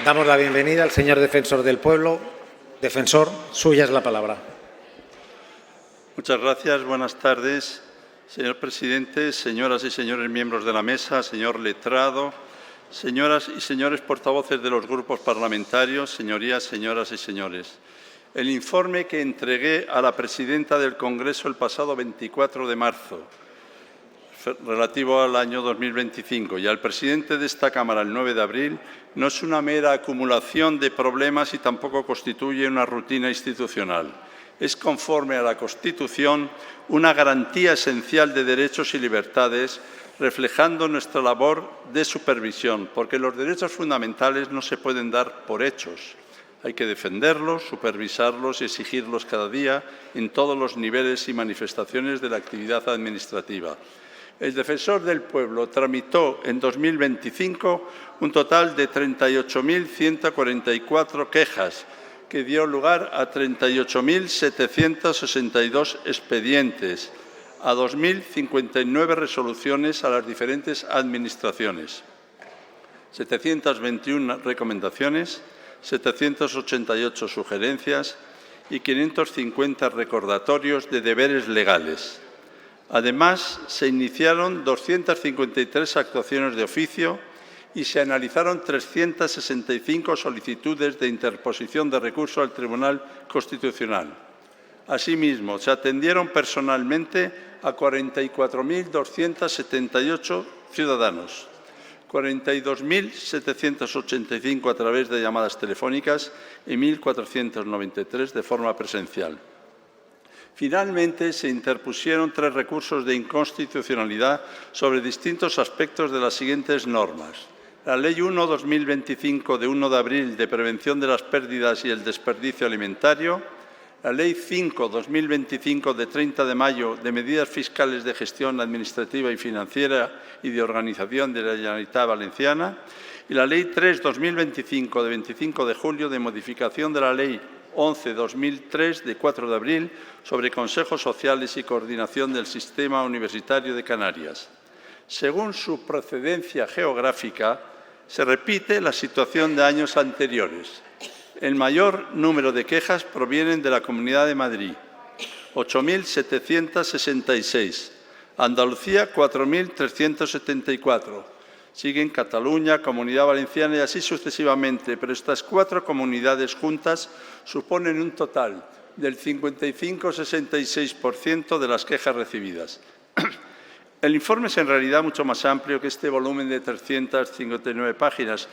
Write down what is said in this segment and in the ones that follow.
Damos la bienvenida al señor defensor del pueblo. Defensor, suya es la palabra. Muchas gracias. Buenas tardes, señor presidente, señoras y señores miembros de la mesa, señor letrado, señoras y señores portavoces de los grupos parlamentarios, señorías, señoras y señores. El informe que entregué a la presidenta del Congreso el pasado 24 de marzo, relativo al año 2025, y al presidente de esta Cámara el 9 de abril, no es una mera acumulación de problemas y tampoco constituye una rutina institucional. Es, conforme a la Constitución, una garantía esencial de derechos y libertades, reflejando nuestra labor de supervisión, porque los derechos fundamentales no se pueden dar por hechos. Hay que defenderlos, supervisarlos y exigirlos cada día en todos los niveles y manifestaciones de la actividad administrativa. El Defensor del Pueblo tramitó en 2025 un total de 38.144 quejas, que dio lugar a 38.762 expedientes, a 2.059 resoluciones a las diferentes administraciones, 721 recomendaciones, 788 sugerencias y 550 recordatorios de deberes legales. Además, se iniciaron 253 actuaciones de oficio y se analizaron 365 solicitudes de interposición de recurso al Tribunal Constitucional. Asimismo, se atendieron personalmente a 44.278 ciudadanos, 42.785 a través de llamadas telefónicas y 1.493 de forma presencial. Finalmente, se interpusieron 3 recursos de inconstitucionalidad sobre distintos aspectos de las siguientes normas. La Ley 1/2025 de 1 de abril de prevención de las pérdidas y el desperdicio alimentario, la Ley 5/2025 de 30 de mayo de medidas fiscales de gestión administrativa y financiera y de organización de la Generalitat Valenciana y la Ley 3/2025 de 25 de julio de modificación de la Ley 11/2003 de 4 de abril sobre consejos sociales y coordinación del sistema universitario de Canarias. Según su procedencia geográfica, se repite la situación de años anteriores. El mayor número de quejas provienen de la Comunidad de Madrid, 8.766, Andalucía, 4.374. Siguen Cataluña, Comunidad Valenciana y así sucesivamente, pero estas 4 comunidades juntas suponen un total del 55,66% de las quejas recibidas. El informe es en realidad mucho más amplio que este volumen de 359 páginas,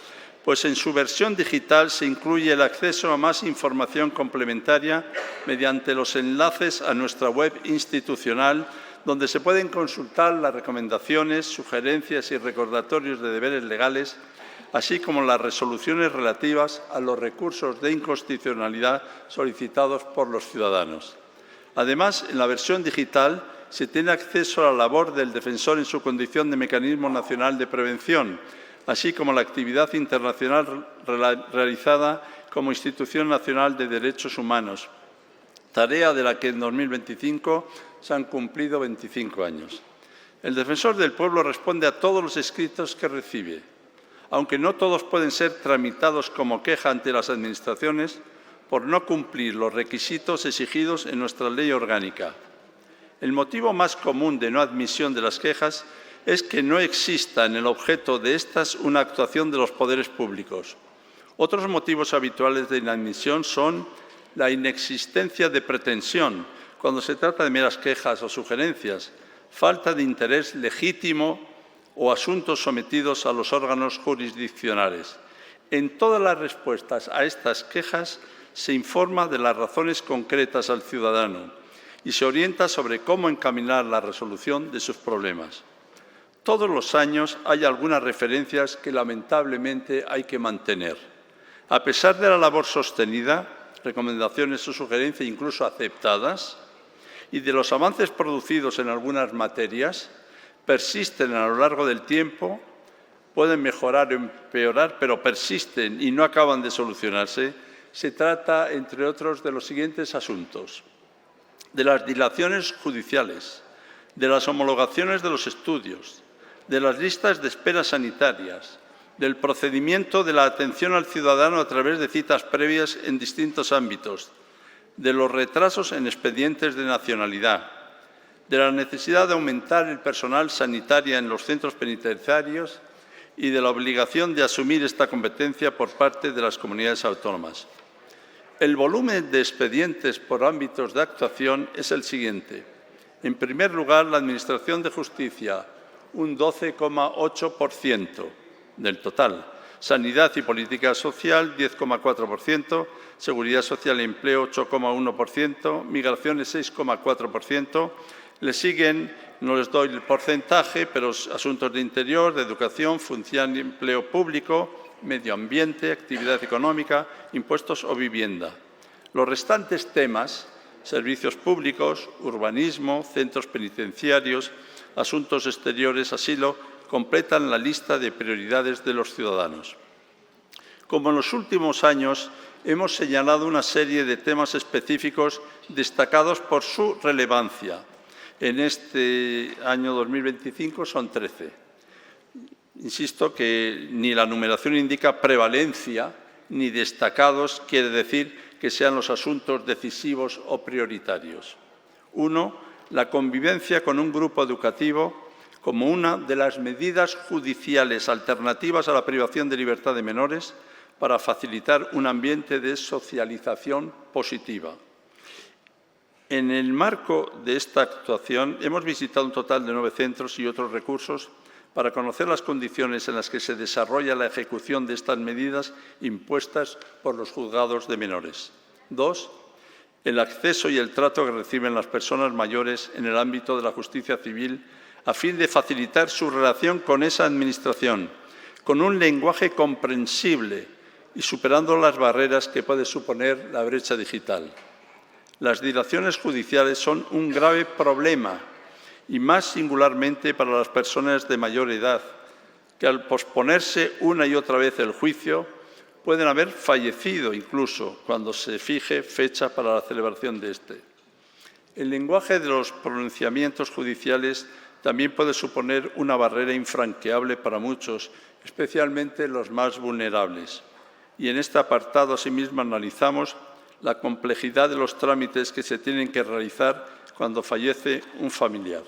pues en su versión digital se incluye el acceso a más información complementaria mediante los enlaces a nuestra web institucional, donde se pueden consultar las recomendaciones, sugerencias y recordatorios de deberes legales, así como las resoluciones relativas a los recursos de inconstitucionalidad solicitados por los ciudadanos. Además, en la versión digital se tiene acceso a la labor del defensor en su condición de mecanismo nacional de prevención, así como la actividad internacional realizada como Institución Nacional de Derechos Humanos, tarea de la que en 2025 se han cumplido 25 años. El Defensor del Pueblo responde a todos los escritos que recibe. Aunque no todos pueden ser tramitados como queja ante las administraciones por no cumplir los requisitos exigidos en nuestra ley orgánica. El motivo más común de no admisión de las quejas es que no exista en el objeto de estas una actuación de los poderes públicos. Otros motivos habituales de inadmisión son la inexistencia de pretensión, cuando se trata de meras quejas o sugerencias, falta de interés legítimo o asuntos sometidos a los órganos jurisdiccionales. En todas las respuestas a estas quejas se informa de las razones concretas al ciudadano y se orienta sobre cómo encaminar la resolución de sus problemas. Todos los años hay algunas referencias que lamentablemente hay que mantener. A pesar de la labor sostenida, recomendaciones o sugerencias incluso aceptadas, y de los avances producidos en algunas materias, persisten a lo largo del tiempo, pueden mejorar o empeorar, pero persisten y no acaban de solucionarse. Se trata, entre otros, de los siguientes asuntos: de las dilaciones judiciales, de las homologaciones de los estudios, de las listas de espera sanitarias, del procedimiento de la atención al ciudadano a través de citas previas en distintos ámbitos, de los retrasos en expedientes de nacionalidad, de la necesidad de aumentar el personal sanitario en los centros penitenciarios y de la obligación de asumir esta competencia por parte de las comunidades autónomas. El volumen de expedientes por ámbitos de actuación es el siguiente. En primer lugar, la Administración de Justicia, un 12,8% del total. Sanidad y Política Social, 10,4%. Seguridad Social y Empleo, 8,1%. Migraciones, 6,4%. Le siguen, no les doy el porcentaje, pero asuntos de interior, de educación, función y empleo público, medio ambiente, actividad económica, impuestos o vivienda. Los restantes temas, servicios públicos, urbanismo, centros penitenciarios, asuntos exteriores, asilo, completan la lista de prioridades de los ciudadanos. Como en los últimos años, hemos señalado una serie de temas específicos destacados por su relevancia. En este año 2025 son 13. Insisto que ni la numeración indica prevalencia ni destacados quiere decir que sean los asuntos decisivos o prioritarios. 1. La convivencia con un grupo educativo como una de las medidas judiciales alternativas a la privación de libertad de menores para facilitar un ambiente de socialización positiva. En el marco de esta actuación hemos visitado un total de 9 centros y otros recursos para conocer las condiciones en las que se desarrolla la ejecución de estas medidas impuestas por los juzgados de menores. 2. El acceso y el trato que reciben las personas mayores en el ámbito de la justicia civil a fin de facilitar su relación con esa Administración, con un lenguaje comprensible y superando las barreras que puede suponer la brecha digital. Las dilaciones judiciales son un grave problema y más singularmente para las personas de mayor edad, que al posponerse una y otra vez el juicio pueden haber fallecido incluso cuando se fije fecha para la celebración de este. El lenguaje de los pronunciamientos judiciales también puede suponer una barrera infranqueable para muchos, especialmente los más vulnerables. Y en este apartado, asimismo, analizamos la complejidad de los trámites que se tienen que realizar cuando fallece un familiar.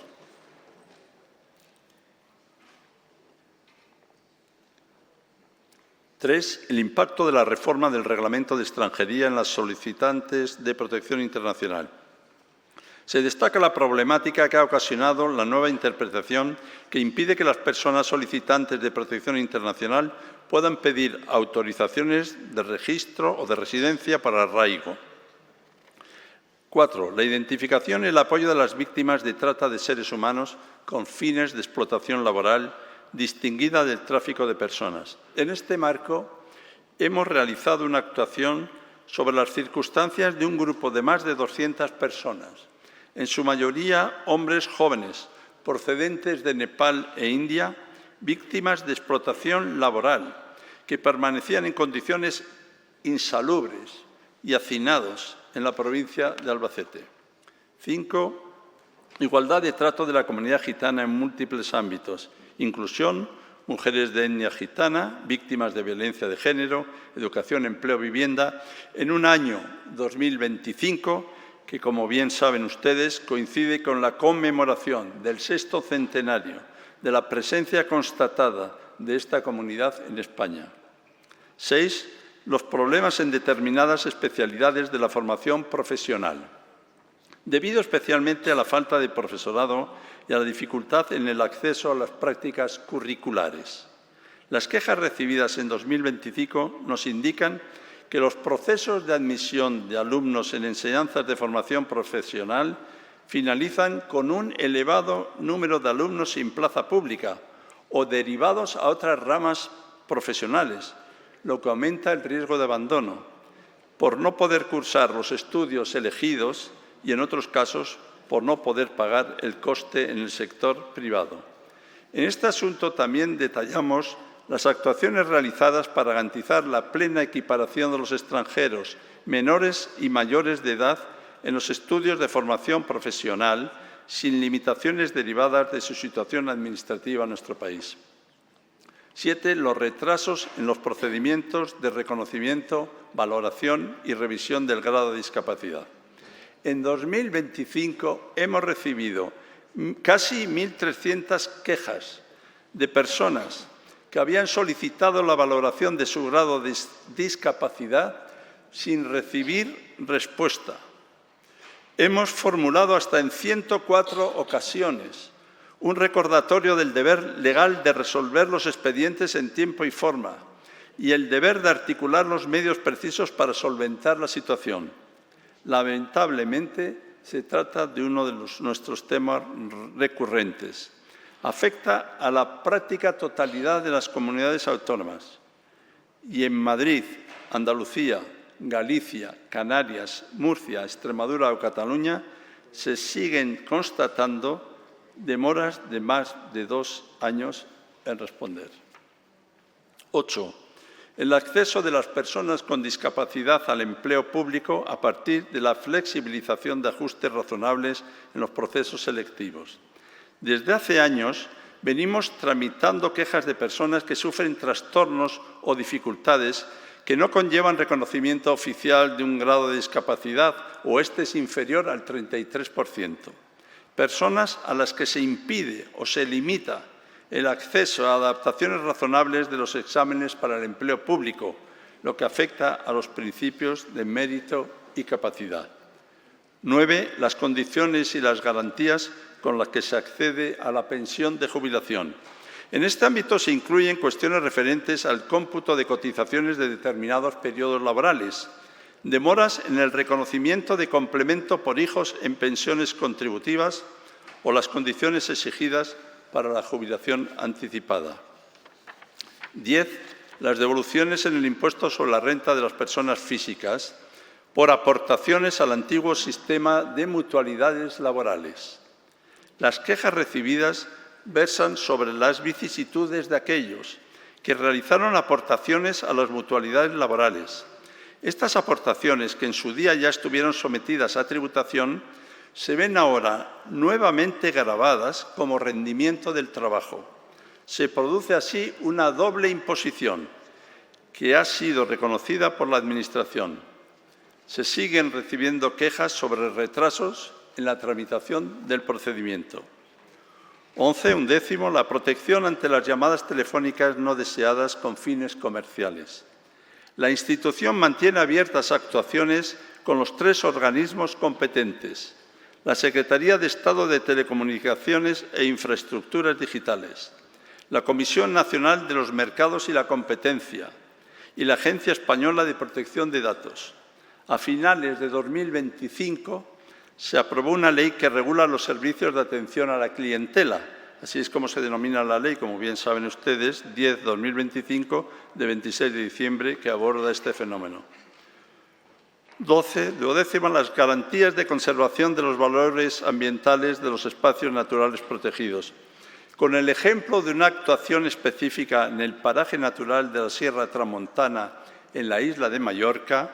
Tres, el impacto de la reforma del Reglamento de Extranjería en las solicitantes de protección internacional. Se destaca la problemática que ha ocasionado la nueva interpretación que impide que las personas solicitantes de protección internacional puedan pedir autorizaciones de registro o de residencia para arraigo. 4. La identificación y el apoyo de las víctimas de trata de seres humanos con fines de explotación laboral, distinguida del tráfico de personas. En este marco, hemos realizado una actuación sobre las circunstancias de un grupo de más de 200 personas, en su mayoría hombres jóvenes, procedentes de Nepal e India, víctimas de explotación laboral, que permanecían en condiciones insalubres y hacinados en la provincia de Albacete. 5. Igualdad de trato de la comunidad gitana en múltiples ámbitos. Inclusión, mujeres de etnia gitana, víctimas de violencia de género, educación, empleo, vivienda, en un año 2025 que, como bien saben ustedes, coincide con la conmemoración del 6º centenario de la presencia constatada de esta comunidad en España. 6. Los problemas en determinadas especialidades de la formación profesional, debido especialmente a la falta de profesorado y a la dificultad en el acceso a las prácticas curriculares. Las quejas recibidas en 2025 nos indican que los procesos de admisión de alumnos en enseñanzas de formación profesional finalizan con un elevado número de alumnos sin plaza pública o derivados a otras ramas profesionales, lo que aumenta el riesgo de abandono, por no poder cursar los estudios elegidos y, en otros casos, por no poder pagar el coste en el sector privado. En este asunto también detallamos las actuaciones realizadas para garantizar la plena equiparación de los extranjeros, menores y mayores de edad, en los estudios de formación profesional, sin limitaciones derivadas de su situación administrativa en nuestro país. 7. Los retrasos en los procedimientos de reconocimiento, valoración y revisión del grado de discapacidad. En 2025 hemos recibido casi 1.300 quejas de personas que habían solicitado la valoración de su grado de discapacidad sin recibir respuesta. Hemos formulado hasta en 104 ocasiones un recordatorio del deber legal de resolver los expedientes en tiempo y forma y el deber de articular los medios precisos para solventar la situación. Lamentablemente, se trata de uno de nuestros temas recurrentes. Afecta a la práctica totalidad de las comunidades autónomas. Y en Madrid, Andalucía, Galicia, Canarias, Murcia, Extremadura o Cataluña se siguen constatando demoras de más de 2 años en responder. 8. El acceso de las personas con discapacidad al empleo público a partir de la flexibilización de ajustes razonables en los procesos selectivos. Desde hace años venimos tramitando quejas de personas que sufren trastornos o dificultades que no conllevan reconocimiento oficial de un grado de discapacidad o este es inferior al 33%. Personas a las que se impide o se limita el acceso a adaptaciones razonables de los exámenes para el empleo público, lo que afecta a los principios de mérito y capacidad. 9. Las condiciones y las garantías con las que se accede a la pensión de jubilación. En este ámbito se incluyen cuestiones referentes al cómputo de cotizaciones de determinados periodos laborales, demoras en el reconocimiento de complemento por hijos en pensiones contributivas o las condiciones exigidas para la jubilación anticipada. 10. Las devoluciones en el impuesto sobre la renta de las personas físicas por aportaciones al antiguo sistema de mutualidades laborales. Las quejas recibidas versan sobre las vicisitudes de aquellos que realizaron aportaciones a las mutualidades laborales. Estas aportaciones, que en su día ya estuvieron sometidas a tributación, se ven ahora nuevamente gravadas como rendimiento del trabajo. Se produce así una doble imposición que ha sido reconocida por la Administración. Se siguen recibiendo quejas sobre retrasos en la tramitación del procedimiento. 11. La protección ante las llamadas telefónicas no deseadas con fines comerciales. La institución mantiene abiertas actuaciones con los 3 organismos competentes: la Secretaría de Estado de Telecomunicaciones e Infraestructuras Digitales, la Comisión Nacional de los Mercados y la Competencia y la Agencia Española de Protección de Datos. A finales de 2025 se aprobó una ley que regula los servicios de atención a la clientela. Así es como se denomina la ley, como bien saben ustedes, 10/2025, de 26 de diciembre, que aborda este fenómeno. 12. Las garantías de conservación de los valores ambientales de los espacios naturales protegidos. Con el ejemplo de una actuación específica en el paraje natural de la Sierra Tramontana, en la isla de Mallorca,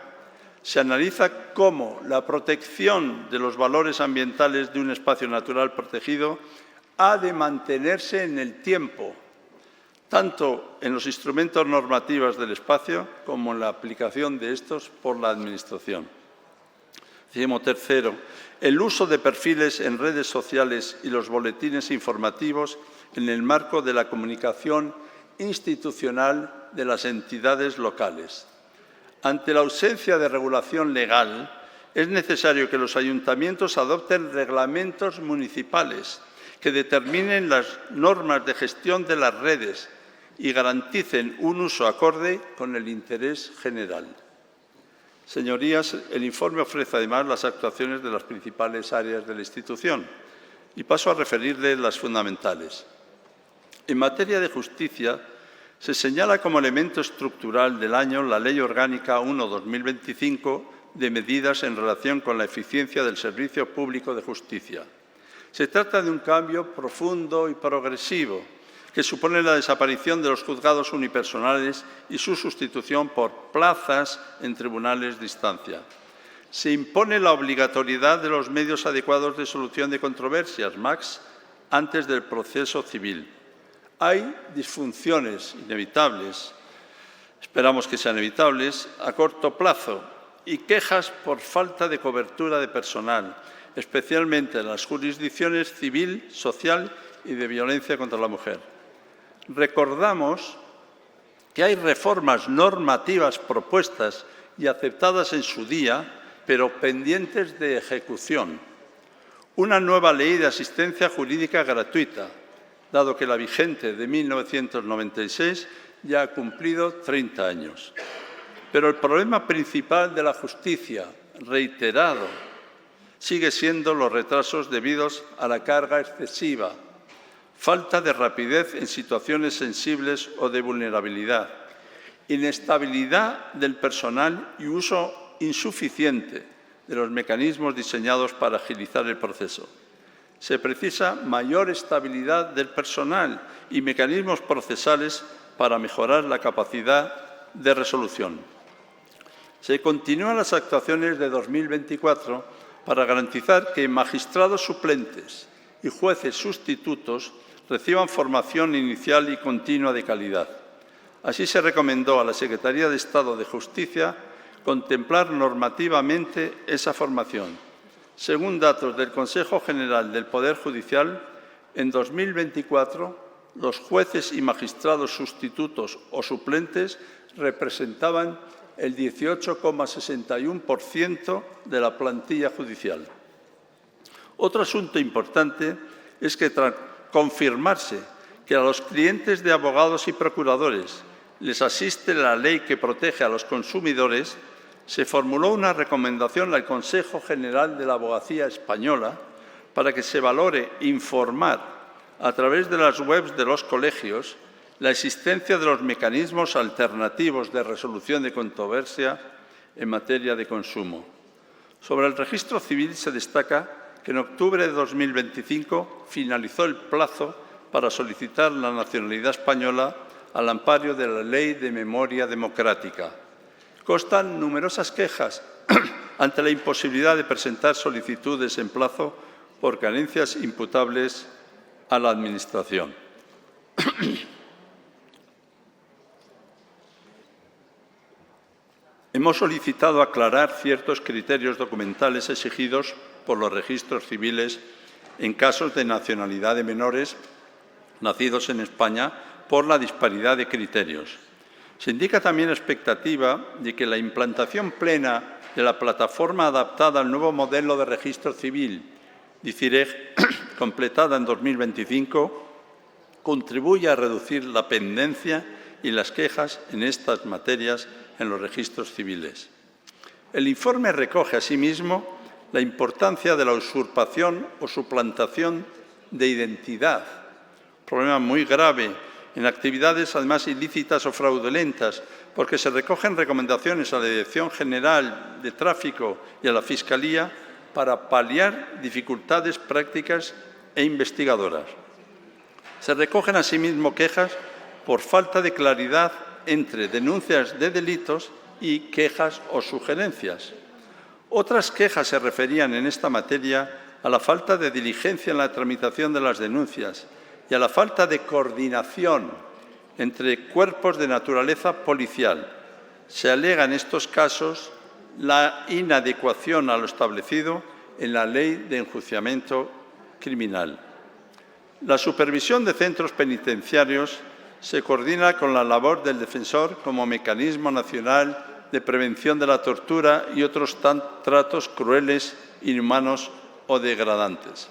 se analiza cómo la protección de los valores ambientales de un espacio natural protegido ha de mantenerse en el tiempo, tanto en los instrumentos normativos del espacio como en la aplicación de estos por la Administración. 13. El uso de perfiles en redes sociales y los boletines informativos en el marco de la comunicación institucional de las entidades locales. Ante la ausencia de regulación legal, es necesario que los ayuntamientos adopten reglamentos municipales que determinen las normas de gestión de las redes y garanticen un uso acorde con el interés general. Señorías, el informe ofrece además las actuaciones de las principales áreas de la institución y paso a referirles las fundamentales. En materia de justicia, se señala como elemento estructural del año la Ley Orgánica 1/2025 de medidas en relación con la eficiencia del servicio público de justicia. Se trata de un cambio profundo y progresivo que supone la desaparición de los juzgados unipersonales y su sustitución por plazas en tribunales de instancia. Se impone la obligatoriedad de los medios adecuados de solución de controversias, MACs, antes del proceso civil. Hay disfunciones inevitables, esperamos que sean evitables, a corto plazo y quejas por falta de cobertura de personal, especialmente en las jurisdicciones civil, social y de violencia contra la mujer. Recordamos que hay reformas normativas propuestas y aceptadas en su día, pero pendientes de ejecución. Una nueva ley de asistencia jurídica gratuita, dado que la vigente de 1996 ya ha cumplido 30 años. Pero el problema principal de la justicia, reiterado, sigue siendo los retrasos debidos a la carga excesiva, falta de rapidez en situaciones sensibles o de vulnerabilidad, inestabilidad del personal y uso insuficiente de los mecanismos diseñados para agilizar el proceso. Se precisa mayor estabilidad del personal y mecanismos procesales para mejorar la capacidad de resolución. Se continúan las actuaciones de 2024 para garantizar que magistrados suplentes y jueces sustitutos reciban formación inicial y continua de calidad. Así se recomendó a la Secretaría de Estado de Justicia contemplar normativamente esa formación. Según datos del Consejo General del Poder Judicial, en 2024 los jueces y magistrados sustitutos o suplentes representaban el 18,61% de la plantilla judicial. Otro asunto importante es que, tras confirmarse que a los clientes de abogados y procuradores les asiste la ley que protege a los consumidores, se formuló una recomendación al Consejo General de la Abogacía Española para que se valore informar a través de las webs de los colegios la existencia de los mecanismos alternativos de resolución de controversia en materia de consumo. Sobre el registro civil se destaca que en octubre de 2025 finalizó el plazo para solicitar la nacionalidad española al amparo de la Ley de Memoria Democrática. Constan numerosas quejas ante la imposibilidad de presentar solicitudes en plazo por carencias imputables a la Administración. Hemos solicitado aclarar ciertos criterios documentales exigidos por los registros civiles en casos de nacionalidad de menores nacidos en España por la disparidad de criterios. Se indica también la expectativa de que la implantación plena de la plataforma adaptada al nuevo modelo de registro civil, DICIREG, completada en 2025, contribuya a reducir la pendencia y las quejas en estas materias en los registros civiles. El informe recoge asimismo la importancia de la usurpación o suplantación de identidad, problema muy grave en actividades además ilícitas o fraudulentas, porque se recogen recomendaciones a la Dirección General de Tráfico y a la Fiscalía para paliar dificultades prácticas e investigadoras. Se recogen asimismo quejas por falta de claridad entre denuncias de delitos y quejas o sugerencias. Otras quejas se referían en esta materia a la falta de diligencia en la tramitación de las denuncias y a la falta de coordinación entre cuerpos de naturaleza policial. Se alega en estos casos la inadecuación a lo establecido en la Ley de Enjuiciamiento Criminal. La supervisión de centros penitenciarios se coordina con la labor del defensor como mecanismo nacional de prevención de la tortura y otros tratos crueles, inhumanos o degradantes.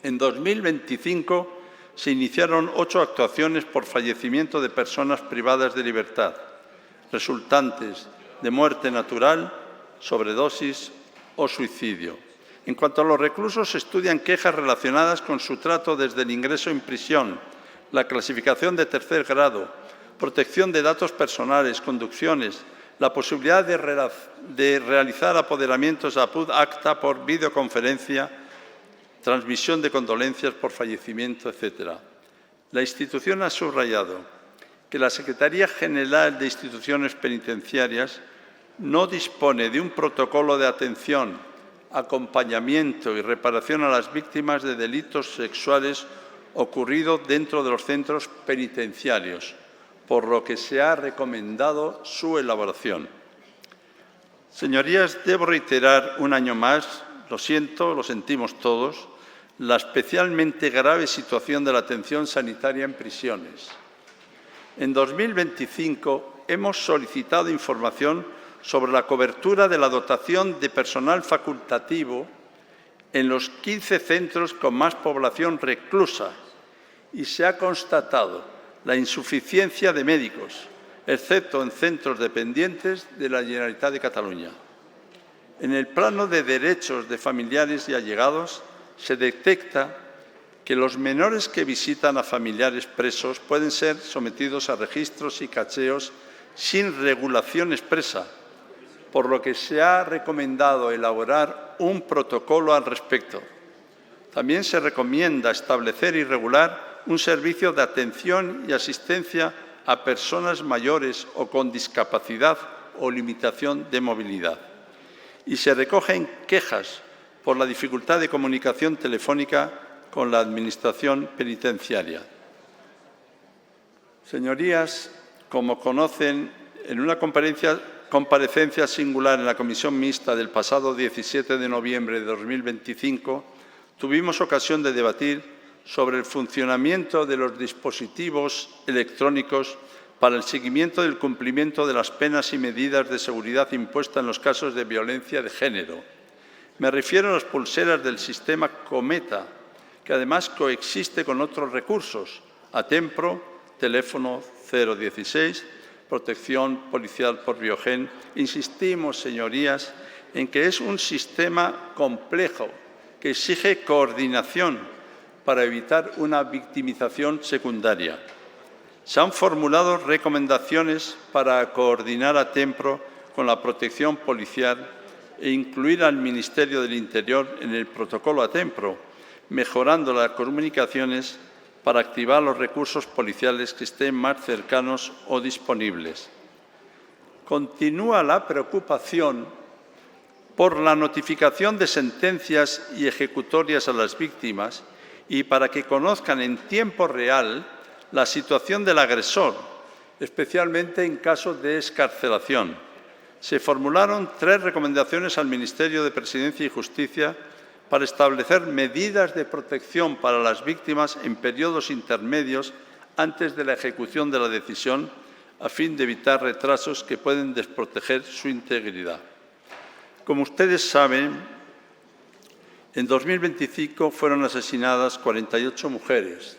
En 2025 se iniciaron 8 actuaciones por fallecimiento de personas privadas de libertad, resultantes de muerte natural, sobredosis o suicidio. En cuanto a los reclusos, se estudian quejas relacionadas con su trato desde el ingreso en prisión, la clasificación de tercer grado, protección de datos personales, conducciones, la posibilidad de realizar apoderamientos apud acta por videoconferencia, transmisión de condolencias por fallecimiento, etc. La institución ha subrayado que la Secretaría General de Instituciones Penitenciarias no dispone de un protocolo de atención, acompañamiento y reparación a las víctimas de delitos sexuales ocurrido dentro de los centros penitenciarios, por lo que se ha recomendado su elaboración. Señorías, debo reiterar un año más, lo siento, lo sentimos todos, la especialmente grave situación de la atención sanitaria en prisiones. En 2025 hemos solicitado información sobre la cobertura de la dotación de personal facultativo en los 15 centros con más población reclusa y se ha constatado la insuficiencia de médicos, excepto en centros dependientes de la Generalitat de Cataluña. En el plano de derechos de familiares y allegados se detecta que los menores que visitan a familiares presos pueden ser sometidos a registros y cacheos sin regulación expresa, por lo que se ha recomendado elaborar un protocolo al respecto. También se recomienda establecer y regular un servicio de atención y asistencia a personas mayores o con discapacidad o limitación de movilidad. Y se recogen quejas por la dificultad de comunicación telefónica con la Administración penitenciaria. Señorías, como conocen, en una comparecencia singular en la Comisión Mixta del pasado 17 de noviembre de 2025, tuvimos ocasión de debatir sobre el funcionamiento de los dispositivos electrónicos para el seguimiento del cumplimiento de las penas y medidas de seguridad impuestas en los casos de violencia de género. Me refiero a las pulseras del sistema Cometa, que además coexiste con otros recursos, Atempro, teléfono 016, protección policial por biogen. Insistimos, señorías, en que es un sistema complejo que exige coordinación para evitar una victimización secundaria. Se han formulado recomendaciones para coordinar Atempro con la protección policial e incluir al Ministerio del Interior en el protocolo Atempro, mejorando las comunicaciones para activar los recursos policiales que estén más cercanos o disponibles. Continúa la preocupación por la notificación de sentencias y ejecutorias a las víctimas y para que conozcan en tiempo real la situación del agresor, especialmente en casos de excarcelación. Se formularon 3 recomendaciones al Ministerio de Presidencia y Justicia para establecer medidas de protección para las víctimas en periodos intermedios antes de la ejecución de la decisión, a fin de evitar retrasos que pueden desproteger su integridad. Como ustedes saben, en 2025 fueron asesinadas 48 mujeres,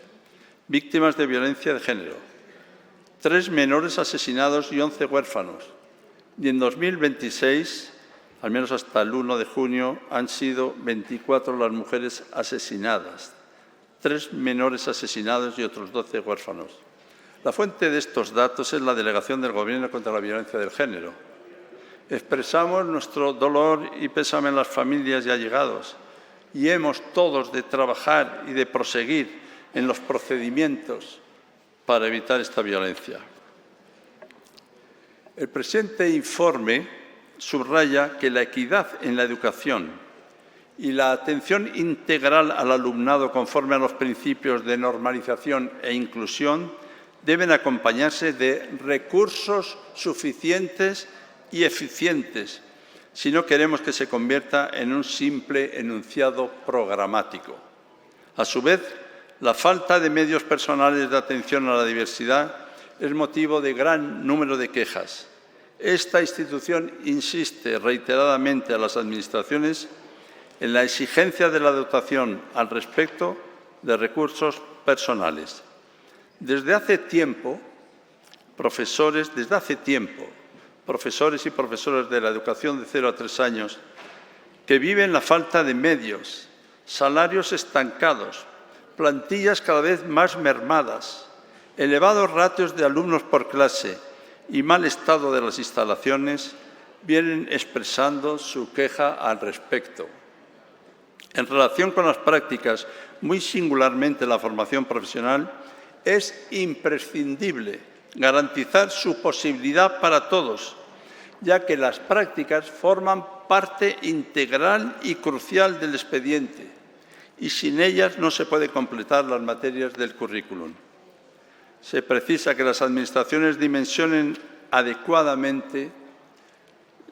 víctimas de violencia de género, 3 menores asesinados y 11 huérfanos. Y en 2026, al menos hasta el 1 de junio, han sido 24 las mujeres asesinadas, 3 menores asesinados y otros 12 huérfanos. La fuente de estos datos es la Delegación del Gobierno contra la Violencia del Género. Expresamos nuestro dolor y pésame en las familias y allegados y hemos todos de trabajar y de proseguir en los procedimientos para evitar esta violencia. El presente informe subraya que la equidad en la educación y la atención integral al alumnado conforme a los principios de normalización e inclusión deben acompañarse de recursos suficientes y eficientes si no queremos que se convierta en un simple enunciado programático. A su vez, la falta de medios personales de atención a la diversidad es motivo de gran número de quejas. Esta institución insiste reiteradamente a las administraciones en la exigencia de la dotación al respecto de recursos personales. Desde hace tiempo, profesores y profesoras de la educación de 0 a 3 años que viven la falta de medios, salarios estancados, plantillas cada vez más mermadas, elevados ratios de alumnos por clase y mal estado de las instalaciones, vienen expresando su queja al respecto. En relación con las prácticas, muy singularmente la formación profesional, es imprescindible garantizar su posibilidad para todos, ya que las prácticas forman parte integral y crucial del expediente y sin ellas no se puede completar las materias del currículum. Se precisa que las administraciones dimensionen adecuadamente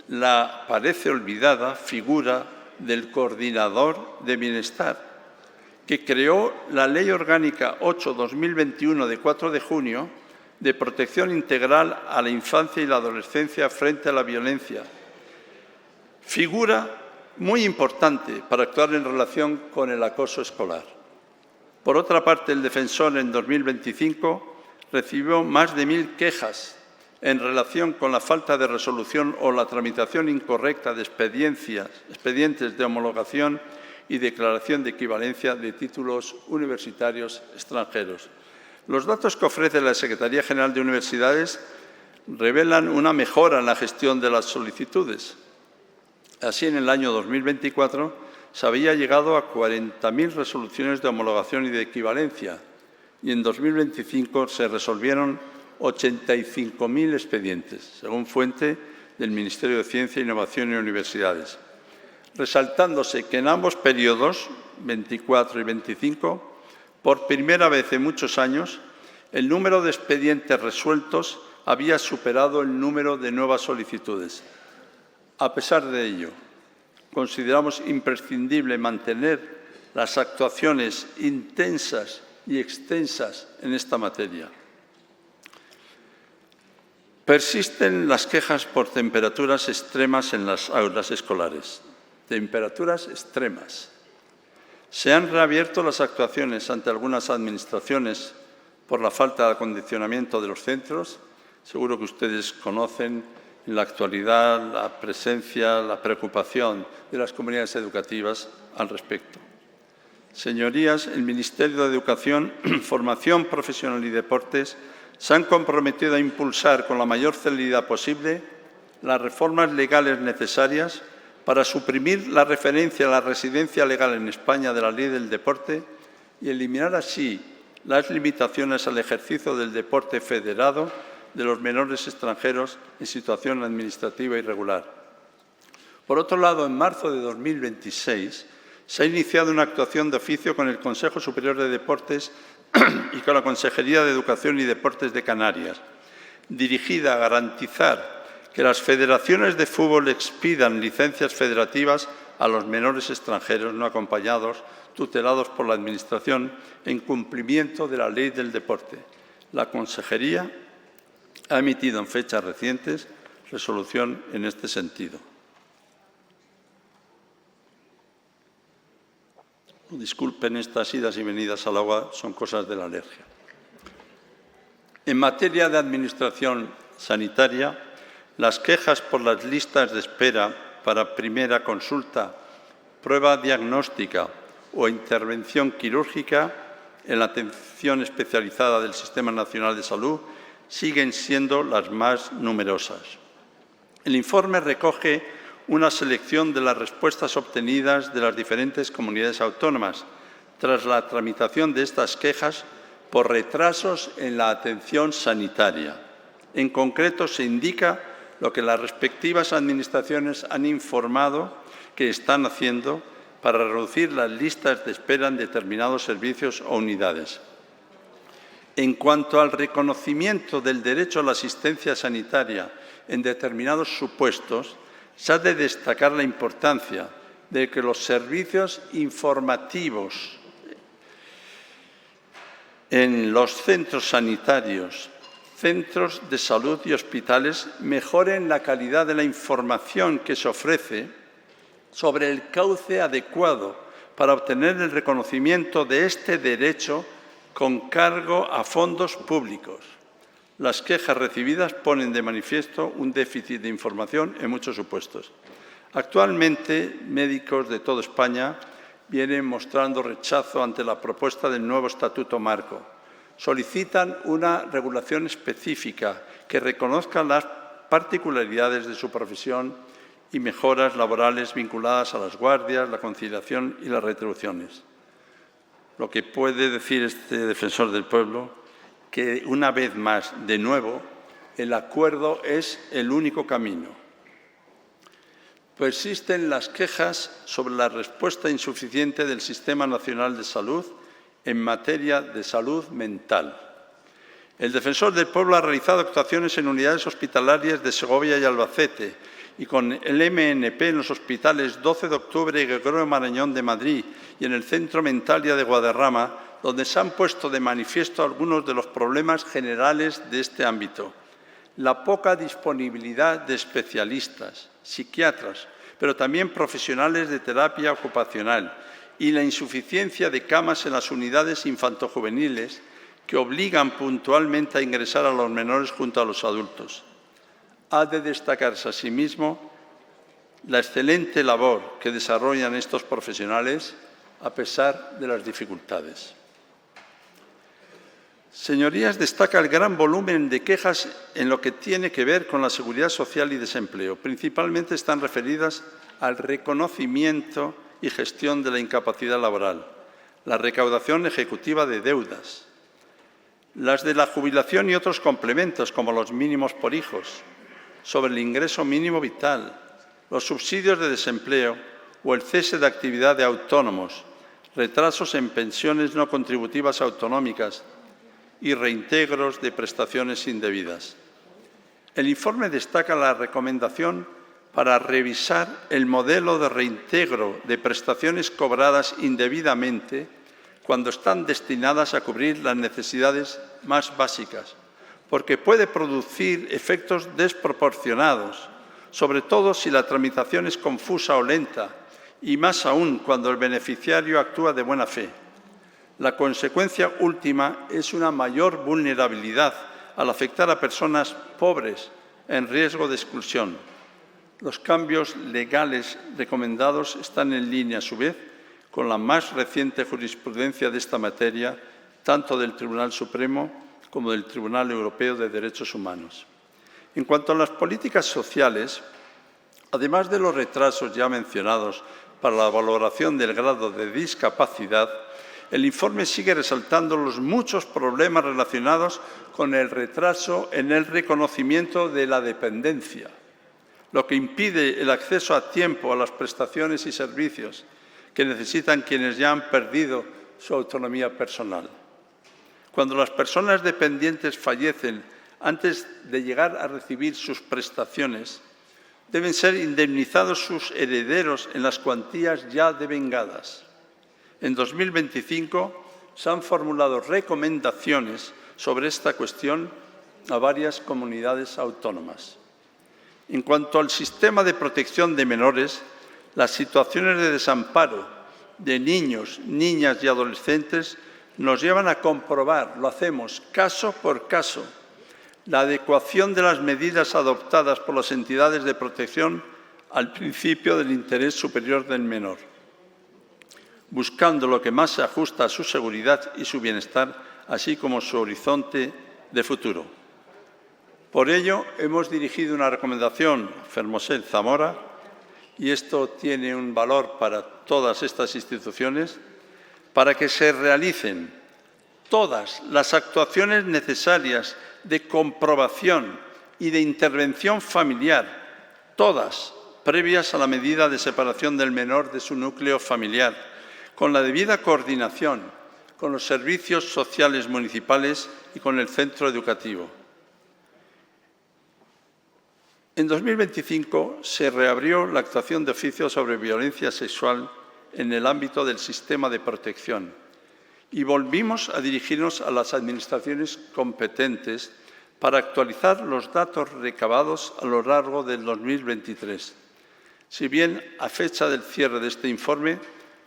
la parece olvidada figura del coordinador de bienestar, que creó la Ley Orgánica 8/2021 de 4 de junio de protección integral a la infancia y la adolescencia frente a la violencia. Figura muy importante para actuar en relación con el acoso escolar. Por otra parte, el defensor en 2025 recibió más de 1000 quejas en relación con la falta de resolución o la tramitación incorrecta de expedientes de homologación y declaración de equivalencia de títulos universitarios extranjeros. Los datos que ofrece la Secretaría General de Universidades revelan una mejora en la gestión de las solicitudes. Así, en el año 2024 se había llegado a 40.000 resoluciones de homologación y de equivalencia, y en 2025 se resolvieron 85.000 expedientes, según fuente del Ministerio de Ciencia, Innovación y Universidades, resaltándose que en ambos periodos, 24 y 25, por primera vez en muchos años, el número de expedientes resueltos había superado el número de nuevas solicitudes. A pesar de ello, consideramos imprescindible mantener las actuaciones intensas y extensas en esta materia. Persisten las quejas por temperaturas extremas en las aulas escolares. Temperaturas extremas. Se han reabierto las actuaciones ante algunas administraciones por la falta de acondicionamiento de los centros. Seguro que ustedes conocen en la actualidad la presencia, la preocupación de las comunidades educativas al respecto. Señorías, el Ministerio de Educación, Formación Profesional y Deportes se han comprometido a impulsar con la mayor celeridad posible las reformas legales necesarias para suprimir la referencia a la residencia legal en España de la Ley del Deporte y eliminar así las limitaciones al ejercicio del deporte federado de los menores extranjeros en situación administrativa irregular. Por otro lado, en marzo de 2026 se ha iniciado una actuación de oficio con el Consejo Superior de Deportes y con la Consejería de Educación y Deportes de Canarias, dirigida a garantizar que las federaciones de fútbol expidan licencias federativas a los menores extranjeros no acompañados, tutelados por la Administración, en cumplimiento de la Ley del Deporte. La Consejería ha emitido en fechas recientes resolución en este sentido. Disculpen estas idas y venidas al agua, son cosas de la alergia. En materia de administración sanitaria, las quejas por las listas de espera para primera consulta, prueba diagnóstica o intervención quirúrgica en la atención especializada del Sistema Nacional de Salud siguen siendo las más numerosas. El informe recoge una selección de las respuestas obtenidas de las diferentes comunidades autónomas tras la tramitación de estas quejas por retrasos en la atención sanitaria. En concreto, se indica lo que las respectivas administraciones han informado que están haciendo para reducir las listas de espera en determinados servicios o unidades. En cuanto al reconocimiento del derecho a la asistencia sanitaria en determinados supuestos, se ha de destacar la importancia de que los servicios informativos en los centros sanitarios, centros de salud y hospitales mejoren la calidad de la información que se ofrece sobre el cauce adecuado para obtener el reconocimiento de este derecho con cargo a fondos públicos. Las quejas recibidas ponen de manifiesto un déficit de información en muchos supuestos. Actualmente, médicos de toda España vienen mostrando rechazo ante la propuesta del nuevo Estatuto Marco. Solicitan una regulación específica que reconozca las particularidades de su profesión y mejoras laborales vinculadas a las guardias, la conciliación y las retribuciones. Lo que puede decir este defensor del pueblo, que una vez más, de nuevo, el acuerdo es el único camino. persisten las quejas sobre la respuesta insuficiente del Sistema Nacional de Salud en materia de salud mental. El Defensor del Pueblo ha realizado actuaciones en unidades hospitalarias de Segovia y Albacete y con el MNP en los hospitales 12 de octubre y Gregorio Marañón de Madrid y en el Centro Mentalia de Guadarrama, donde se han puesto de manifiesto algunos de los problemas generales de este ámbito. La poca disponibilidad de especialistas, psiquiatras, pero también profesionales de terapia ocupacional y la insuficiencia de camas en las unidades infantojuveniles que obligan puntualmente a ingresar a los menores junto a los adultos. Ha de destacarse asimismo la excelente labor que desarrollan estos profesionales a pesar de las dificultades. Señorías, destaca el gran volumen de quejas en lo que tiene que ver con la seguridad social y desempleo. Principalmente están referidas al reconocimiento y gestión de la incapacidad laboral, la recaudación ejecutiva de deudas, las de la jubilación y otros complementos, como los mínimos por hijos, sobre el ingreso mínimo vital, los subsidios de desempleo o el cese de actividad de autónomos, retrasos en pensiones no contributivas autonómicas y reintegros de prestaciones indebidas. El informe destaca la recomendación para revisar el modelo de reintegro de prestaciones cobradas indebidamente cuando están destinadas a cubrir las necesidades más básicas, porque puede producir efectos desproporcionados, sobre todo si la tramitación es confusa o lenta, y más aún cuando el beneficiario actúa de buena fe. La consecuencia última es una mayor vulnerabilidad al afectar a personas pobres en riesgo de exclusión. Los cambios legales recomendados están en línea, a su vez, con la más reciente jurisprudencia de esta materia, tanto del Tribunal Supremo como del Tribunal Europeo de Derechos Humanos. En cuanto a las políticas sociales, además de los retrasos ya mencionados para la valoración del grado de discapacidad, el informe sigue resaltando los muchos problemas relacionados con el retraso en el reconocimiento de la dependencia, lo que impide el acceso a tiempo a las prestaciones y servicios que necesitan quienes ya han perdido su autonomía personal. Cuando las personas dependientes fallecen antes de llegar a recibir sus prestaciones, deben ser indemnizados sus herederos en las cuantías ya devengadas. En 2025 se han formulado recomendaciones sobre esta cuestión a varias comunidades autónomas. En cuanto al sistema de protección de menores, las situaciones de desamparo de niños, niñas y adolescentes nos llevan a comprobar, lo hacemos caso por caso, la adecuación de las medidas adoptadas por las entidades de protección al principio del interés superior del menor, buscando lo que más se ajusta a su seguridad y su bienestar, así como su horizonte de futuro. Por ello, hemos dirigido una recomendación a Fermosel Zamora, y esto tiene un valor para todas estas instituciones, para que se realicen todas las actuaciones necesarias de comprobación y de intervención familiar, todas previas a la medida de separación del menor de su núcleo familiar, con la debida coordinación con los servicios sociales municipales y con el centro educativo. En 2025 se reabrió la actuación de oficio sobre violencia sexual en el ámbito del sistema de protección y volvimos a dirigirnos a las administraciones competentes para actualizar los datos recabados a lo largo del 2023. Si bien a fecha del cierre de este informe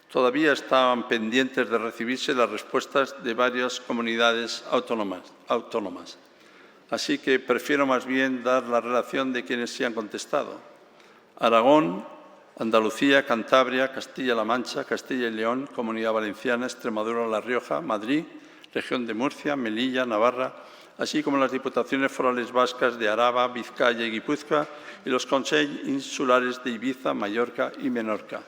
todavía estaban pendientes de recibirse las respuestas de varias comunidades autónomas. Así que prefiero más bien dar la relación de quienes sí han contestado. Aragón, Andalucía, Cantabria, Castilla-La Mancha, Castilla y León, Comunidad Valenciana, Extremadura, La Rioja, Madrid, Región de Murcia, Melilla, Navarra, así como las diputaciones forales vascas de Araba, Vizcaya y Guipúzcoa y los consejos insulares de Ibiza, Mallorca y Menorca.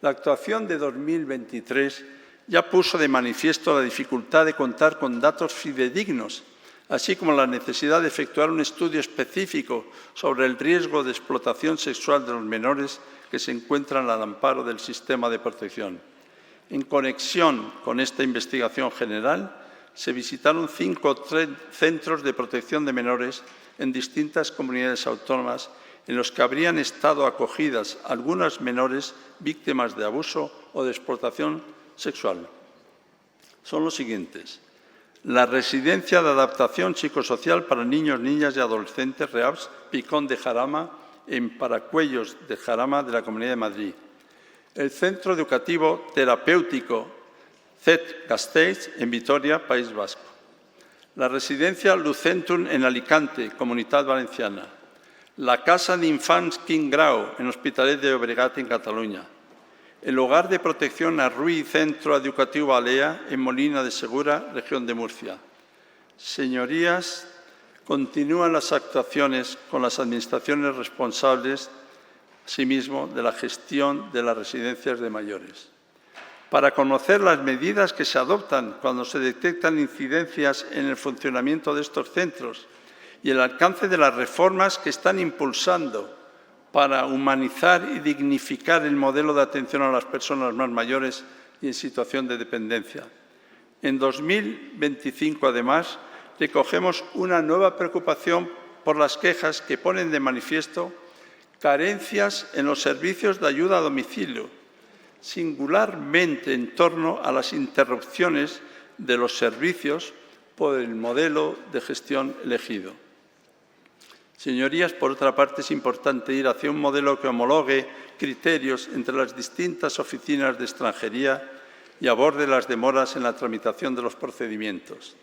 La actuación de 2023 ya puso de manifiesto la dificultad de contar con datos fidedignos, así como la necesidad de efectuar un estudio específico sobre el riesgo de explotación sexual de los menores que se encuentran al amparo del sistema de protección. En conexión con esta investigación general, se visitaron 5 centros de protección de menores en distintas comunidades autónomas en los que habrían estado acogidas algunas menores víctimas de abuso o de explotación sexual. Son los siguientes: la Residencia de Adaptación Psicosocial para Niños, Niñas y Adolescentes, REAPS, Picón de Jarama, en Paracuellos de Jarama, de la Comunidad de Madrid. El Centro Educativo Terapéutico CET Gasteiz, en Vitoria, País Vasco. La Residencia Lucentum, en Alicante, Comunitat Valenciana. La Casa de Infants Quim Grau, en Hospitalet de Llobregat, en Cataluña. El Hogar de Protección Arruy Centro Educativo Alea, en Molina de Segura, región de Murcia. Señorías, continúan las actuaciones con las administraciones responsables, asimismo, de la gestión de las residencias de mayores. Para conocer las medidas que se adoptan cuando se detectan incidencias en el funcionamiento de estos centros y el alcance de las reformas que están impulsando para humanizar y dignificar el modelo de atención a las personas más mayores y en situación de dependencia. En 2025, además, recogemos una nueva preocupación por las quejas que ponen de manifiesto carencias en los servicios de ayuda a domicilio, singularmente en torno a las interrupciones de los servicios por el modelo de gestión elegido. Señorías, por otra parte, es importante ir hacia un modelo que homologue criterios entre las distintas oficinas de extranjería y aborde las demoras en la tramitación de los procedimientos.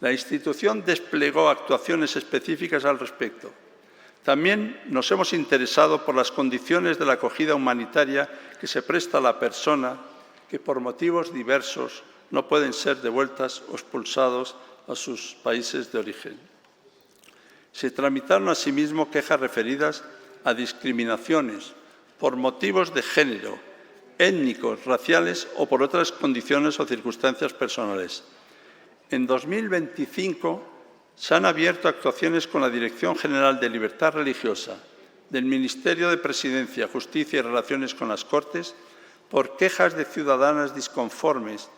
La institución desplegó actuaciones específicas al respecto. También nos hemos interesado por las condiciones de la acogida humanitaria que se presta a la persona que, por motivos diversos, no pueden ser devueltas o expulsados a sus países de origen. Se tramitaron asimismo quejas referidas a discriminaciones por motivos de género, étnicos, raciales o por otras condiciones o circunstancias personales. En 2025 se han abierto actuaciones con la Dirección General de Libertad Religiosa del Ministerio de Presidencia, Justicia y Relaciones con las Cortes por quejas de ciudadanas disconformes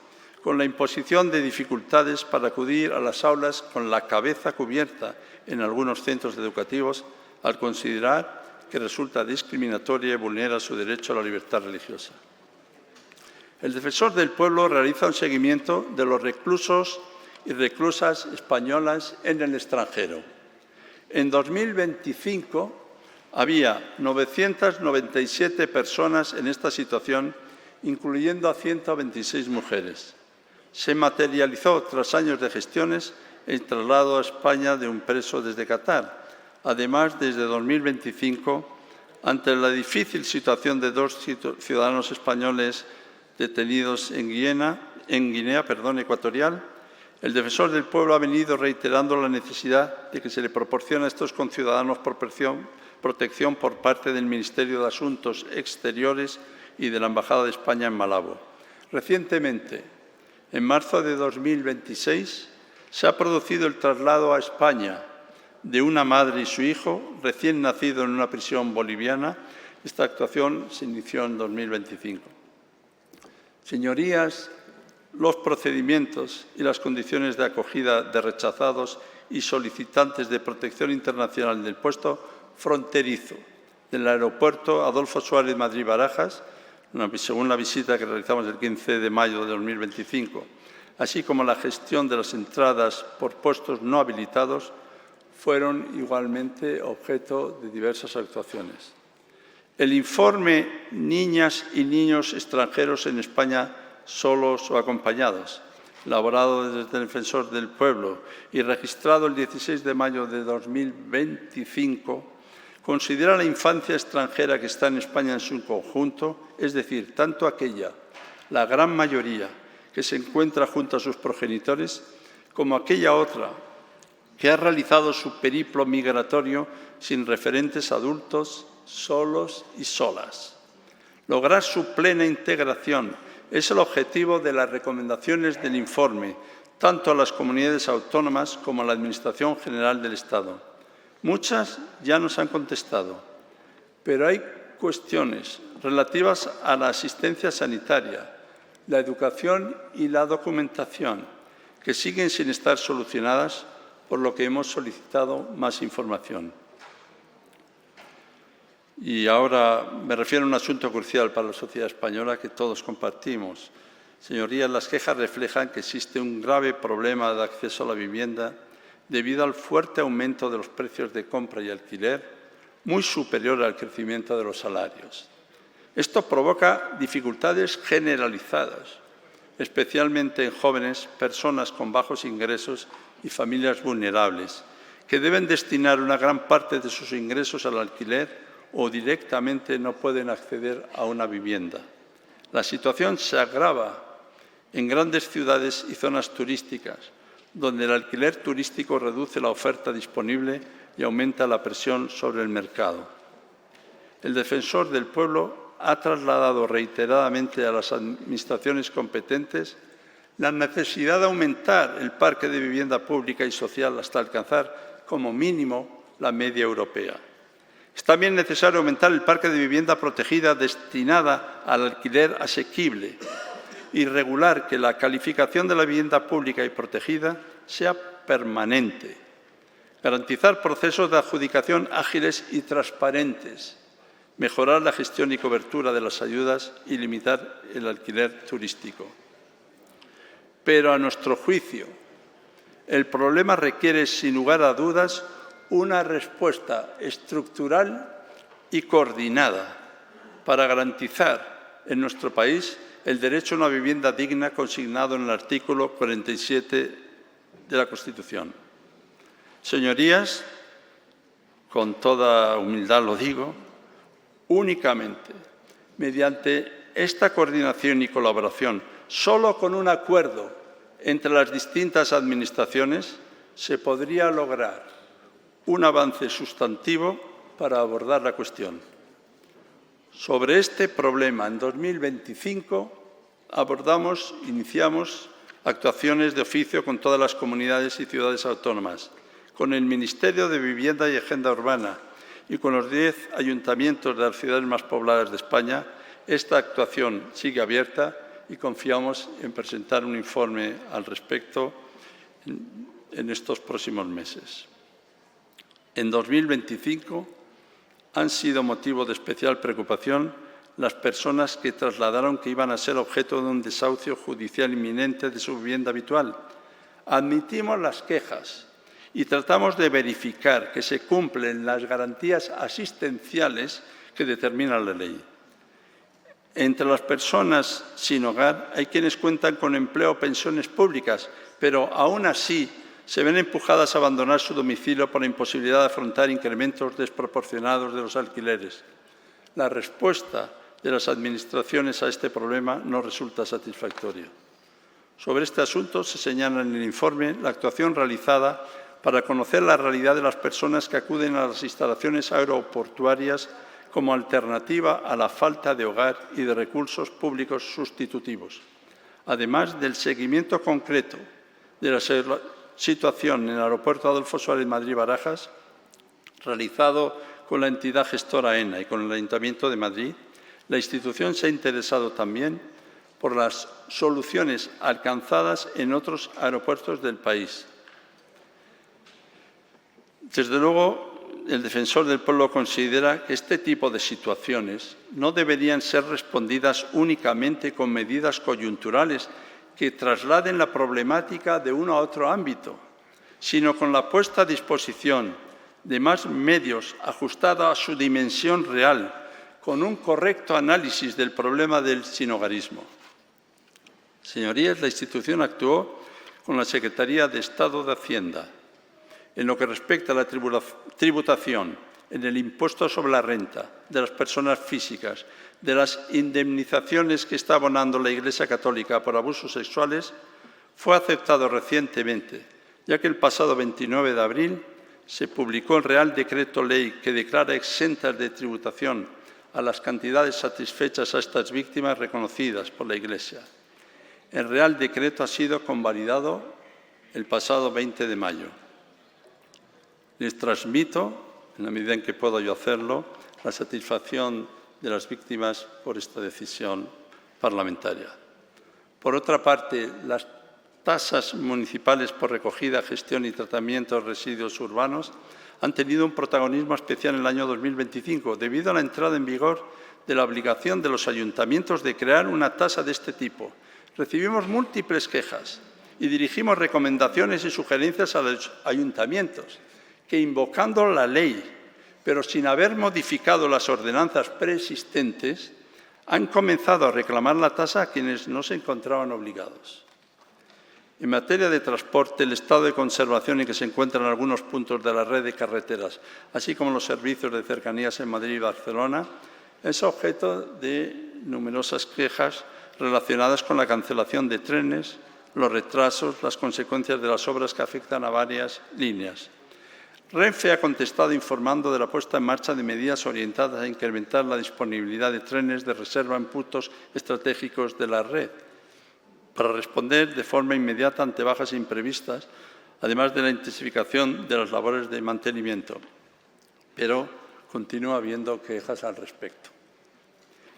con la imposición de dificultades para acudir a las aulas con la cabeza cubierta en algunos centros educativos al considerar que resulta discriminatoria y vulnera su derecho a la libertad religiosa. El Defensor del Pueblo realiza un seguimiento de los reclusos y reclusas españolas en el extranjero. En 2025 había 997 personas en esta situación, incluyendo a 126 mujeres. Se materializó, tras años de gestiones, el traslado a España de un preso desde Qatar. Además, desde 2025, ante la difícil situación de 2 ciudadanos españoles detenidos en Guinea Ecuatorial, el Defensor del Pueblo ha venido reiterando la necesidad de que se le proporcione a estos conciudadanos protección por parte del Ministerio de Asuntos Exteriores y de la Embajada de España en Malabo. Recientemente, en marzo de 2026, se ha producido el traslado a España de una madre y su hijo, recién nacido en una prisión boliviana. Esta actuación se inició en 2025. Señorías, los procedimientos y las condiciones de acogida de rechazados y solicitantes de protección internacional del puesto fronterizo del aeropuerto Adolfo Suárez Madrid-Barajas, según la visita que realizamos el 15 de mayo de 2025, así como la gestión de las entradas por puestos no habilitados, fueron igualmente objeto de diversas actuaciones. El informe Niñas y niños extranjeros en España solos o acompañados, elaborado desde el Defensor del Pueblo y registrado el 16 de mayo de 2025, considera la infancia extranjera que está en España en su conjunto, es decir, tanto aquella, la gran mayoría, que se encuentra junto a sus progenitores, como aquella otra que ha realizado su periplo migratorio sin referentes adultos, solos y solas. Lograr su plena integración es el objetivo de las recomendaciones del informe, tanto a las comunidades autónomas como a la Administración General del Estado. Muchas ya nos han contestado, pero hay cuestiones relativas a la asistencia sanitaria, la educación y la documentación, que siguen sin estar solucionadas, por lo que hemos solicitado más información. Y ahora me refiero a un asunto crucial para la sociedad española que todos compartimos. Señorías, las quejas reflejan que existe un grave problema de acceso a la vivienda debido al fuerte aumento de los precios de compra y alquiler, muy superior al crecimiento de los salarios. Esto provoca dificultades generalizadas, especialmente en jóvenes, personas con bajos ingresos y familias vulnerables, que deben destinar una gran parte de sus ingresos al alquiler o directamente no pueden acceder a una vivienda. La situación se agrava en grandes ciudades y zonas turísticas, donde el alquiler turístico reduce la oferta disponible y aumenta la presión sobre el mercado. El Defensor del Pueblo ha trasladado reiteradamente a las administraciones competentes la necesidad de aumentar el parque de vivienda pública y social hasta alcanzar, como mínimo, la media europea. Es también necesario aumentar el parque de vivienda protegida destinada al alquiler asequible y regular que la calificación de la vivienda pública y protegida sea permanente. Garantizar procesos de adjudicación ágiles y transparentes. Mejorar la gestión y cobertura de las ayudas y limitar el alquiler turístico. Pero, a nuestro juicio, el problema requiere, sin lugar a dudas, una respuesta estructural y coordinada para garantizar en nuestro país el derecho a una vivienda digna consignado en el artículo 47 de la Constitución. Señorías, con toda humildad lo digo, únicamente mediante esta coordinación y colaboración, solo con un acuerdo entre las distintas administraciones, se podría lograr un avance sustantivo para abordar la cuestión. Sobre este problema, en 2025, iniciamos actuaciones de oficio con todas las comunidades y ciudades autónomas, con el Ministerio de Vivienda y Agenda Urbana y con los 10 ayuntamientos de las ciudades más pobladas de España. Esta actuación sigue abierta y confiamos en presentar un informe al respecto en estos próximos meses. En 2025 han sido motivo de especial preocupación las personas que trasladaron que iban a ser objeto de un desahucio judicial inminente de su vivienda habitual. Admitimos las quejas y tratamos de verificar que se cumplen las garantías asistenciales que determina la ley. Entre las personas sin hogar hay quienes cuentan con empleo o pensiones públicas, pero aún así se ven empujadas a abandonar su domicilio por la imposibilidad de afrontar incrementos desproporcionados de los alquileres. La respuesta de las administraciones a este problema no resulta satisfactoria. Sobre este asunto se señala en el informe la actuación realizada para conocer la realidad de las personas que acuden a las instalaciones aeroportuarias como alternativa a la falta de hogar y de recursos públicos sustitutivos, además del seguimiento concreto de la situación en el aeropuerto Adolfo Suárez Madrid-Barajas, realizado con la entidad gestora AENA y con el Ayuntamiento de Madrid. La institución se ha interesado también por las soluciones alcanzadas en otros aeropuertos del país. Desde luego, el Defensor del Pueblo considera que este tipo de situaciones no deberían ser respondidas únicamente con medidas coyunturales que trasladen la problemática de uno a otro ámbito, sino con la puesta a disposición de más medios ajustados a su dimensión real, con un correcto análisis del problema del sinhogarismo. Señorías, la institución actuó con la Secretaría de Estado de Hacienda en lo que respecta a la tributación, en el impuesto sobre la renta de las personas físicas, de las indemnizaciones que está abonando la Iglesia Católica por abusos sexuales, fue aceptado recientemente, ya que el pasado 29 de abril se publicó el Real Decreto Ley que declara exentas de tributación a las cantidades satisfechas a estas víctimas reconocidas por la Iglesia. El Real Decreto ha sido convalidado el pasado 20 de mayo. Les transmito, en la medida en que puedo yo hacerlo, la satisfacción de las víctimas por esta decisión parlamentaria. Por otra parte, las tasas municipales por recogida, gestión y tratamiento de residuos urbanos han tenido un protagonismo especial en el año 2025 debido a la entrada en vigor de la obligación de los ayuntamientos de crear una tasa de este tipo. Recibimos múltiples quejas y dirigimos recomendaciones y sugerencias a los ayuntamientos que, invocando la ley, pero sin haber modificado las ordenanzas preexistentes, han comenzado a reclamar la tasa a quienes no se encontraban obligados. En materia de transporte, el estado de conservación en que se encuentran algunos puntos de la red de carreteras, así como los servicios de cercanías en Madrid y Barcelona, es objeto de numerosas quejas relacionadas con la cancelación de trenes, los retrasos, las consecuencias de las obras que afectan a varias líneas. Renfe ha contestado informando de la puesta en marcha de medidas orientadas a incrementar la disponibilidad de trenes de reserva en puntos estratégicos de la red, para responder de forma inmediata ante bajas imprevistas, además de la intensificación de las labores de mantenimiento. Pero continúa habiendo quejas al respecto.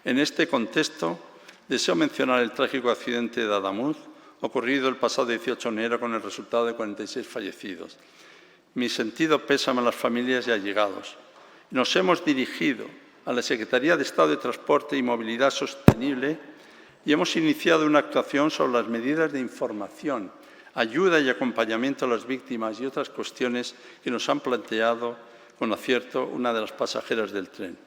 En este contexto, deseo mencionar el trágico accidente de Adamuz, ocurrido el pasado 18 de enero con el resultado de 46 fallecidos. Mi sentido pésame a las familias y allegados. Nos hemos dirigido a la Secretaría de Estado de Transporte y Movilidad Sostenible y hemos iniciado una actuación sobre las medidas de información, ayuda y acompañamiento a las víctimas y otras cuestiones que nos han planteado con acierto una de las pasajeras del tren.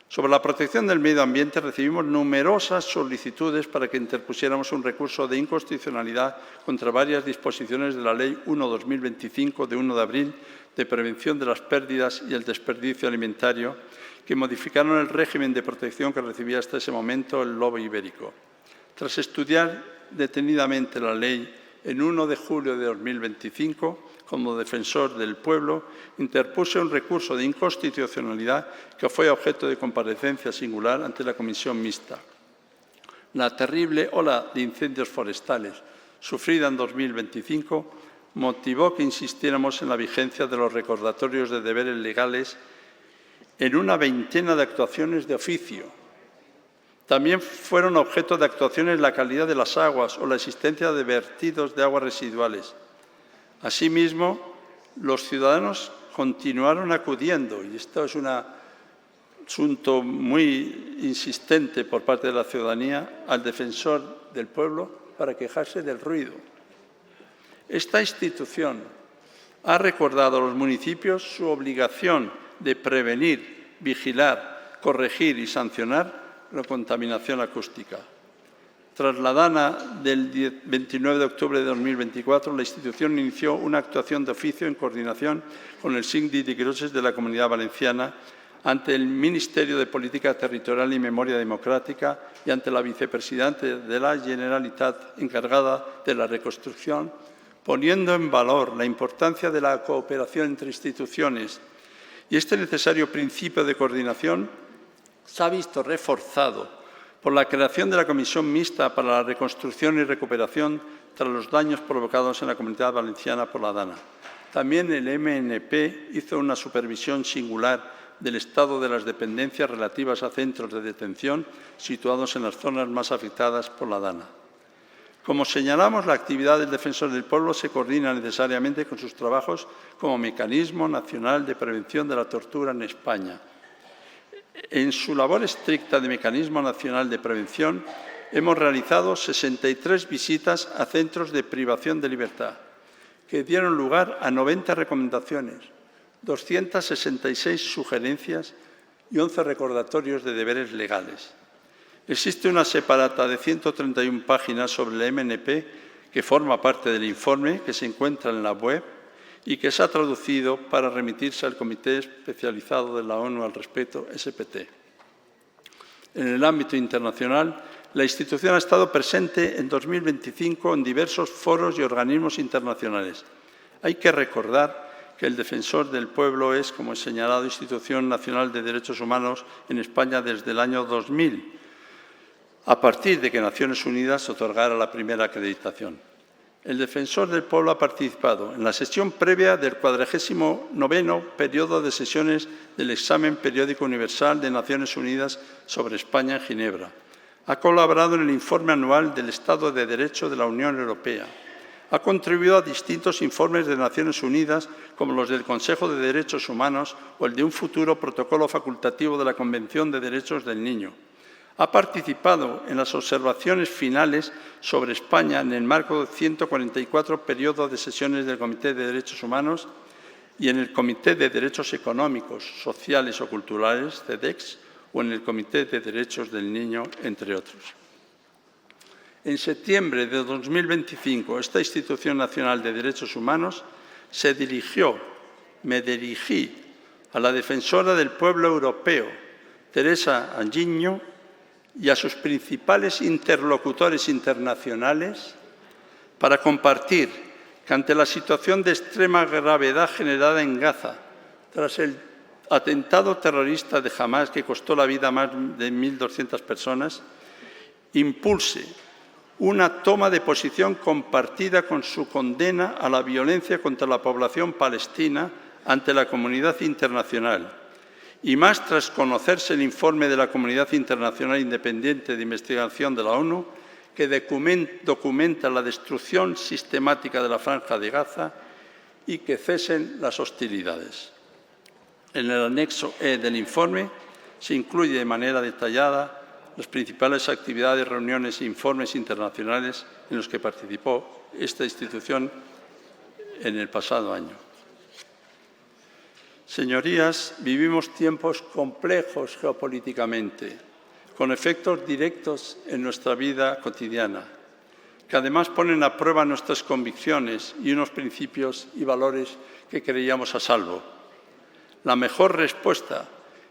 Sobre la protección del medio ambiente recibimos numerosas solicitudes para que interpusiéramos un recurso de inconstitucionalidad contra varias disposiciones de la Ley 1/2025 de 1 de abril de prevención de las pérdidas y el desperdicio alimentario que modificaron el régimen de protección que recibía hasta ese momento el lobo ibérico. Tras estudiar detenidamente la ley, en 1 de julio de 2025, como defensor del pueblo, interpuse un recurso de inconstitucionalidad que fue objeto de comparecencia singular ante la comisión mixta. La terrible ola de incendios forestales sufrida en 2025 motivó que insistiéramos en la vigencia de los recordatorios de deberes legales en una veintena de actuaciones de oficio. También fueron objeto de actuaciones la calidad de las aguas o la existencia de vertidos de aguas residuales. Asimismo, los ciudadanos continuaron acudiendo, y esto es un asunto muy insistente por parte de la ciudadanía, al defensor del pueblo para quejarse del ruido. Esta institución ha recordado a los municipios su obligación de prevenir, vigilar, corregir y sancionar la contaminación acústica. Tras la DANA del 29 de octubre de 2024, la institución inició una actuación de oficio en coordinación con el Síndic de Greuges de la Comunidad Valenciana ante el Ministerio de Política Territorial y Memoria Democrática y ante la vicepresidenta de la Generalitat encargada de la reconstrucción, poniendo en valor la importancia de la cooperación entre instituciones. Y este necesario principio de coordinación se ha visto reforzado por la creación de la Comisión Mixta para la Reconstrucción y Recuperación tras los daños provocados en la Comunidad Valenciana por la DANA. También el MNP hizo una supervisión singular del estado de las dependencias relativas a centros de detención situados en las zonas más afectadas por la DANA. Como señalamos, la actividad del Defensor del Pueblo se coordina necesariamente con sus trabajos como Mecanismo Nacional de Prevención de la Tortura en España. En su labor estricta de Mecanismo Nacional de Prevención, hemos realizado 63 visitas a centros de privación de libertad, que dieron lugar a 90 recomendaciones, 266 sugerencias y 11 recordatorios de deberes legales. Existe una separata de 131 páginas sobre el MNP que forma parte del informe que se encuentra en la web y que se ha traducido para remitirse al Comité Especializado de la ONU al respecto, SPT. En el ámbito internacional, la institución ha estado presente en 2025 en diversos foros y organismos internacionales. Hay que recordar que el Defensor del Pueblo es, como he señalado, Institución Nacional de Derechos Humanos en España desde el año 2000, a partir de que Naciones Unidas otorgara la primera acreditación. El Defensor del Pueblo ha participado en la sesión previa del 49º periodo de sesiones del Examen Periódico Universal de Naciones Unidas sobre España en Ginebra. Ha colaborado en el informe anual del Estado de Derecho de la Unión Europea. Ha contribuido a distintos informes de Naciones Unidas, como los del Consejo de Derechos Humanos o el de un futuro protocolo facultativo de la Convención de Derechos del Niño. Ha participado en las observaciones finales sobre España en el marco del 144 periodo de sesiones del Comité de Derechos Humanos y en el Comité de Derechos Económicos, Sociales o Culturales, CEDEX, o en el Comité de Derechos del Niño, entre otros. En septiembre de 2025, esta Institución Nacional de Derechos Humanos me dirigí a la Defensora del Pueblo Europeo, Teresa Angiño, y a sus principales interlocutores internacionales para compartir que ante la situación de extrema gravedad generada en Gaza tras el atentado terrorista de Hamás que costó la vida a más de 1.200 personas, impulse una toma de posición compartida con su condena a la violencia contra la población palestina ante la comunidad internacional, y más tras conocerse el informe de la Comunidad Internacional Independiente de Investigación de la ONU, que documenta la destrucción sistemática de la Franja de Gaza y que cesen las hostilidades. En el anexo E del informe se incluye de manera detallada las principales actividades, reuniones e informes internacionales en los que participó esta institución en el pasado año. Señorías, vivimos tiempos complejos geopolíticamente, con efectos directos en nuestra vida cotidiana, que además ponen a prueba nuestras convicciones y unos principios y valores que creíamos a salvo. La mejor respuesta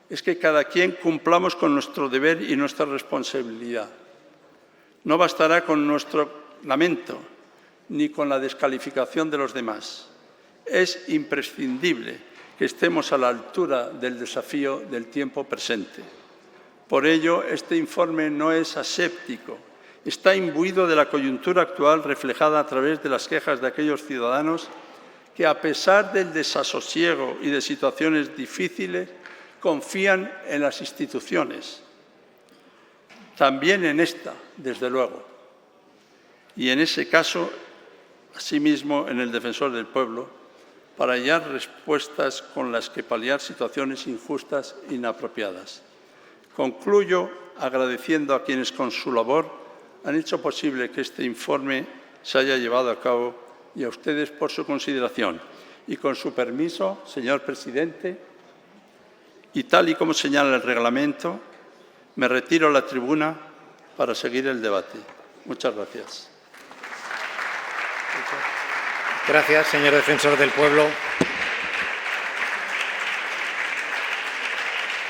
es que cada quien cumplamos con nuestro deber y nuestra responsabilidad. No bastará con nuestro lamento ni con la descalificación de los demás. Es imprescindible que estemos a la altura del desafío del tiempo presente. Por ello, este informe no es aséptico, está imbuido de la coyuntura actual reflejada a través de las quejas de aquellos ciudadanos que, a pesar del desasosiego y de situaciones difíciles, confían en las instituciones, también en esta, desde luego, y en ese caso, asimismo, en el Defensor del Pueblo, para hallar respuestas con las que paliar situaciones injustas e inapropiadas. Concluyo agradeciendo a quienes con su labor han hecho posible que este informe se haya llevado a cabo y a ustedes por su consideración. Y con su permiso, señor presidente, y tal y como señala el reglamento, me retiro a la tribuna para seguir el debate. Muchas gracias. Gracias, señor Defensor del Pueblo.